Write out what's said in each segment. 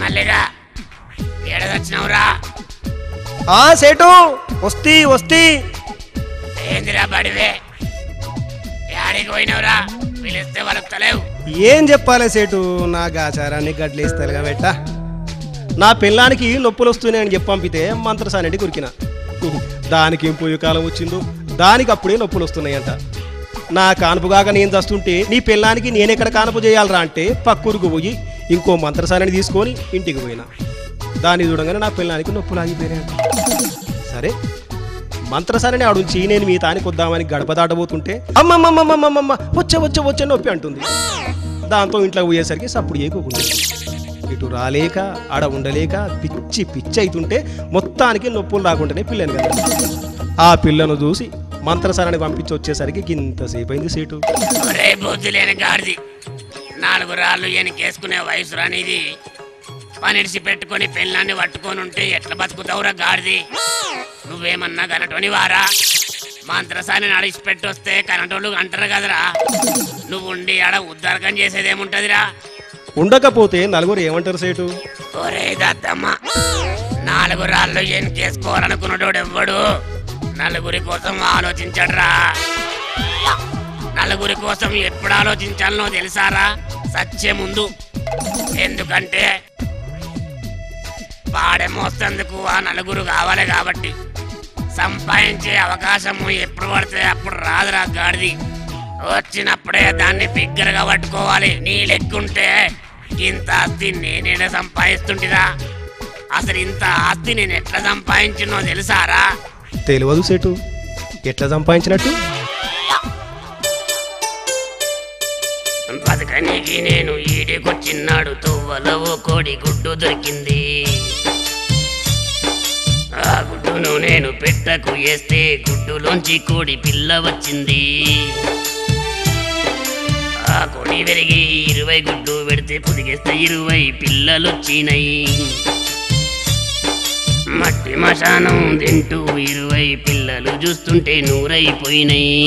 మల్లిగా ఏడదొచ్చినవురా? సేటు వస్తీ వస్తీ. ఏందిరా బడివే, యాడికి పోయినవురా? పిలిస్తే వలుపుతలేవు. ఏం చెప్పాలి సేటు, నా గాచారాన్ని గడ్లేస్తలుగా పెట్ట. నా పిల్లానికి నొప్పులు వస్తున్నాయని చెప్పి పంపితే మంత్రసానికి కురికిన. దానికి ఏం పోయే కాలం వచ్చిందో, దానికి అప్పుడే నొప్పులు వస్తున్నాయంట. నా కానుపుగాక నేను చస్తుంటే నీ పిల్లానికి నేనెక్కడ కానుపు చేయాలరా అంటే పక్కూరుకు పోయి ఇంకో మంత్రసాని తీసుకొని ఇంటికి పోయినా. దాన్ని చూడగానే నా పిల్లానికి నొప్పులు ఆగిపోయినాయంట. సరే మంత్రసాని ఆడుంచి నేను మీ తానికి వద్దామని గడప దాటబోతుంటే అమ్మమ్మమ్మమ్మమ్మమ్మ వచ్చే వచ్చే వచ్చే నొప్పి అంటుంది. దాంతో ఇంట్లోకి పోయేసరికి సప్పుడు చేయకోకుండా ఇటు రాలేక ఆడ ఉండలేక పిచ్చి పిచ్చి అవుతుంటే మొత్తానికి నొప్పులు రాకుండానే పిల్లని కదా. ఆ పిల్లను చూసి మంత్రసారాన్ని పంపించి వచ్చేసరికి ఇంతసేపు అయింది సేటు. బుద్ధి లేని గాడిది, 4 రాళ్ళు ఎనికేసుకునే వయసు రానిది. పనిడిసి పెట్టుకుని పిల్లాన్ని పట్టుకొని ఉంటే ఎట్లా బతుకుతావురా గాడిది? నువ్వేమన్నా కనటోని వారా? మంత్రసాని నడిచి పెట్టొస్తే కనటోళ్ళు అంటారు కదరా. నువ్వు ఉండి ఆడ ఉద్దారకం చేసేదేముంటదిరా? ఉండకపోతే నలుగురు ఏమంటారు సేటు? ఒరే దద్దమ్మ, 4 రాళ్ళు ఎనికేసుకోవాలనుకున్నాడు ఎవ్వడు నలుగురి కోసం ఆలోచించడరా. నలుగురి కోసం ఎప్పుడు ఆలోచించాలనో తెలుసారా? సచ్చే ముందు. ఎందుకంటే పాడే మోస్తందుకు ఆ నలుగురు కావాలి కాబట్టి. సంపాదించే అవకాశము ఎప్పుడు పడితే అప్పుడు రాదురా గాడిది. వచ్చినప్పుడే దాన్ని బిగ్గరగా పట్టుకోవాలి. నీ లెక్కుంటే ఇంత ఆస్తి నేనేడ సంపాదిస్తుంటిరా? అసలు ఇంత ఆస్తి నేను ఎట్లా సంపాదించినో తెలుసారా? తెలియదు సేటు, ఎట్లా సంపాదించినట్టు? బతకనికి నేను ఈడికొచ్చిన్నాడు. తువ్వలో కోడి గుడ్డు దొరికింది. ఆ గుడ్డును నేను పెట్టకు వేస్తే గుడ్డులోంచి కోడి పిల్ల వచ్చింది. ఆ కోడి పెరిగి 20 గుడ్డు పెడితే పొదిగేస్తే 20 పిల్లలు వచ్చినాయి. మట్టి మశానం తింటూ 20 పిల్లలు చూస్తుంటే 100 అయిపోయినాయి.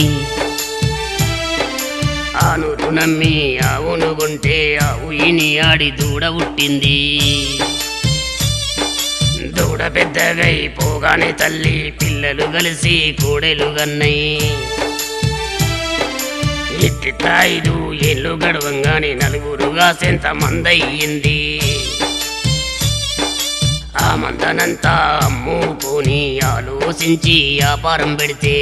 ఆ 100 నమ్మి ఆవును కొంటే ఆవు ఈని ఆడి దూడ పుట్టింది. దూడ పెద్దగా పోగానే తల్లి పిల్లలు కలిసి కోడెలు గన్నాయి. ఇట్టిట్లా 5 ఏళ్ళు గడవంగానే నలుగురుగా సెంత మందయ్యింది. ఆ మందనంతా అమ్ముకొని ఆలోచించి వ్యాపారం పెడితే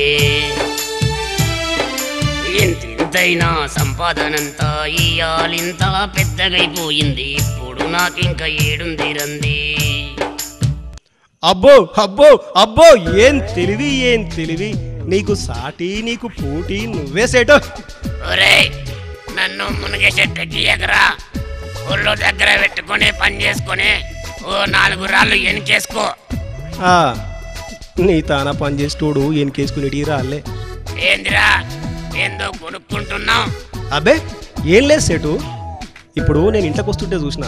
ఎంతైనా సంపాదనంతా ఇయాలింత పెద్దగైపోయింది. ఇప్పుడు నాకింక ఏడుంది రంది. అబ్బో అబ్బో అబ్బో, ఏం తెలివి ఏం తెలివి! నీకు సాటి నీకు పోటీ నువ్వే సేటు. ఒరే, నన్ను మునిగే చెట్టుకి ఎగరా. ఊళ్ళో దగ్గర పెట్టుకుని పని చేసుకుని ఓ 4 రాళ్ళు ఎనికేసుకో. నీ తానా పని చేసేటోడు ఎనికేసుకునేటి రాళ్ళే. ఏందిరా, ఏందో కొనుక్కుంటున్నావు? అబ్బే ఏం లేదు సేటు. ఇప్పుడు నేను ఇంట్లోకి వస్తుంటే చూసిన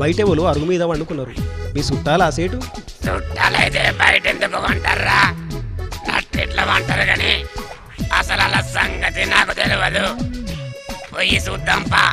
బయట వాళ్ళు అరుగు మీద వండుకున్నారు. మీ చుట్టాలా సేటు? చుట్టాలైతే బయట ఎందుకు వంటారా? నట్టిట్లా వంటారు కానీ అసలు అలా సంగతి నాకు తెలియదు. పోయి చూద్దాంపా.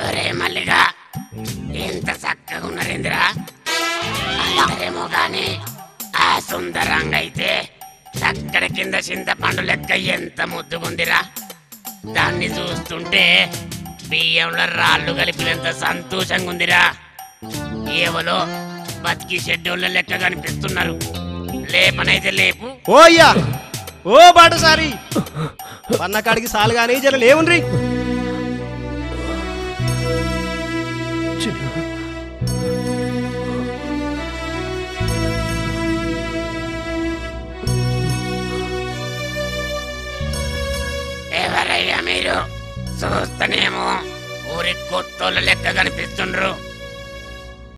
ఒరే మల్లిగా, ఎంత చక్కగా ఉన్నారేందిరా? అందరేమో గాని ఆ సుందరంగా అయితే చక్కడ కింద చింతపండు లెక్క ఎంత ముద్దుగుందిరా. దాన్ని చూస్తుంటే బియ్యంలో రాళ్ళు కలిపినంత సంతోషంగా ఉందిరా. ఏవలో బతికి షెడ్యూళ్ళ లెక్క కనిపిస్తున్నారు. లేపనైతే లేపు. ఓ అయ్యా, ఓ బాటసారి, పన్నకాడికి సాలుగానే జర లేవుండ్రి. చూస్తేనేమో ఊరి కొత్తోళ్ళ లెక్క కనిపిస్తుండ్రు.